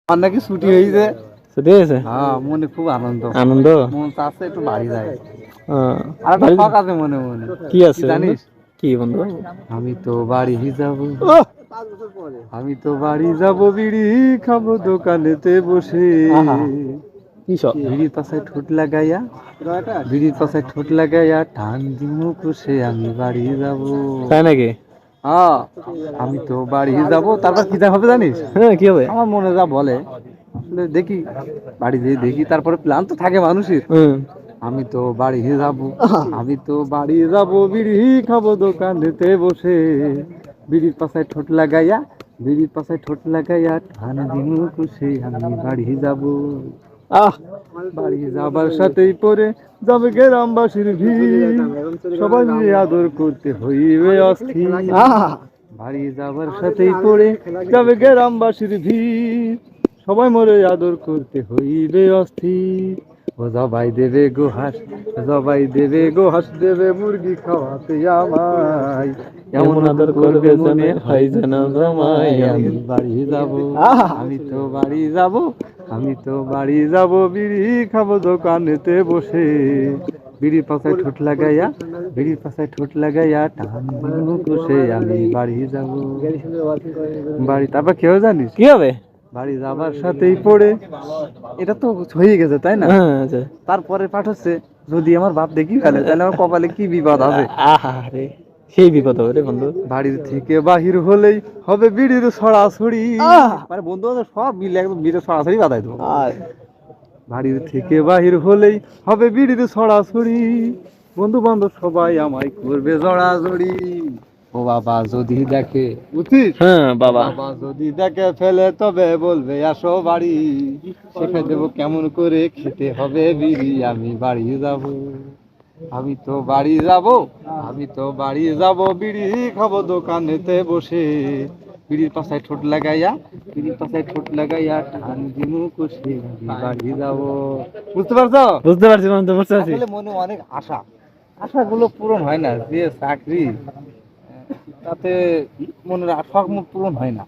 আমার নাকি ছুটি হয়েছে। ছুটি হয়েছে? হ্যাঁ, মনে খুব আনন্দ। আনন্দ? মন চাচ্ছে একটু বাড়ি যায়। আহ, আর একটা শখ আছে মনে মনে। কি আছে জানিস? কি বন্ধু? আমি তো বাড়ি যাব, আমি তো বাড়ি যাব, বিড়ি খাবো দোকানেতে বসে। কি সব? বিড়ির পাশায় ঠোঁট লাগাইয়া, বিড়ির পাশায় ঠোঁট লাগাইয়া টান দিমু কষে আমি বাড়ি যাব। তাই নাকি? হ্যাঁ, আমি তো বাড়ি যাব। তারপর কি হবে জানিস? হ্যাঁ, কি হবে? আমার মনে যা বলে, আসলে দেখি বাড়ি যেয়ে দেখি, তারপরে প্ল্যান তো থাকে মানুষের। আমি তো বাড়ি যাব, আমি তো বাড়ি যাব, বিড়ি খাবো দোকানেতে বসে। বিড়ির পাশায় ঠোঁট লাগাইয়া, বিড়ির পাশায় ঠোঁট লাগাইয়া টান দিমু কষে আমি বাড়ি যাব। বাড়ি যাবার সাথেই পরে যাবে গ্রামবাসীর ভিড়, সবাই মিলে আদর করতে হইবে অস্থির। বাড়ি যাবার সাথেই পরে যাবে গ্রামবাসীর ভিড়, সবাই মরে আদর করতে হইবে অস্থির। ও জবাই দেবে গো হাঁস, জবাই দেবে গো হাঁস, দেবে মুরগি খাওয়াতে আমায়, এমন আদর করবে মনে হয় যেন জমাই। আমি বাড়ি যাব, আমি তো বাড়ি যাব, আমি তো বাড়ি যাব, বিড়ি খাবো দোকানেতে বসে। বিড়ির পাশায় ঠোঁট লাগাইয়া, বিড়ির পাশায় ঠোঁট লাগাইয়া টান দিমু কষে আমি বাড়ি যাব। বাড়ি তারপর কেউ জানিস কি হবে? বাড়ি যাবার সাথেই পড়ে, এটা তো হয়ে গেছে তাই না? তারপরে পাঠ হচ্ছে, যদি আমার বাপ দেখি ফেলে তাহলে আমার কপালে কি বিপদ আছে। আহারে, সেই বিপদ হবে রে বন্ধু। বাড়ির থেকে বাহির হলেই হবে বিড়ির ছড়াছড়ি, মানে বন্ধু বান্ধব সব মিলে একদম বিড়ির ছড়াছড়ি বাঁধাই দেবো। বাড়ির থেকে বাহির হলেই হবে বিড়ির ছড়াছড়ি, বন্ধু বান্ধব সবাই আমায় করবে জড়াজড়ি। ও বাবা যদি দেখে, বুঝছিস? হ্যাঁ বাবা। বাবা যদি দেখে ফেলে তবে বলবে আসো বাড়ি, শিখে দেবো কেমন করে খেতে হবে বিড়ি। আমি বাড়ি যাব, আমি তো বাড়ি যাব, আমি তো বাড়ি যাব, বিড়ি খাবো দোকানেতে বসে। বিড়ির পাশায় ঠোঁট লাগাইয়া, বিড়ির পাশায় ঠোঁট লাগাইয়া টান দিমু কষে আমি বাড়ি যাব। বুঝতে পারছো? বুঝতে পারছি বন্ধু, বুঝতে পারছি। আসলে মনে অনেক আশা, আশাগুলো পূরণ হয় না। যে চাকরি, তাতে মনের আশা পূরণ হয় না।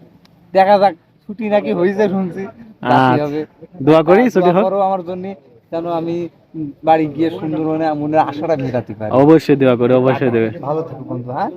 দেখা যাক, ছুটি নাকি হয়েছে শুনছি, রাতে হবে। দোয়া করি ছুটি হোক। করো আমার জন্য, যেন আমি বাড়ি গিয়ে সুন্দর মনের আশাটা মেটাতে পারি। অবশ্যই দোয়া করি, অবশ্যই দেবে। ভালো থাকো বন্ধু, হ্যাঁ।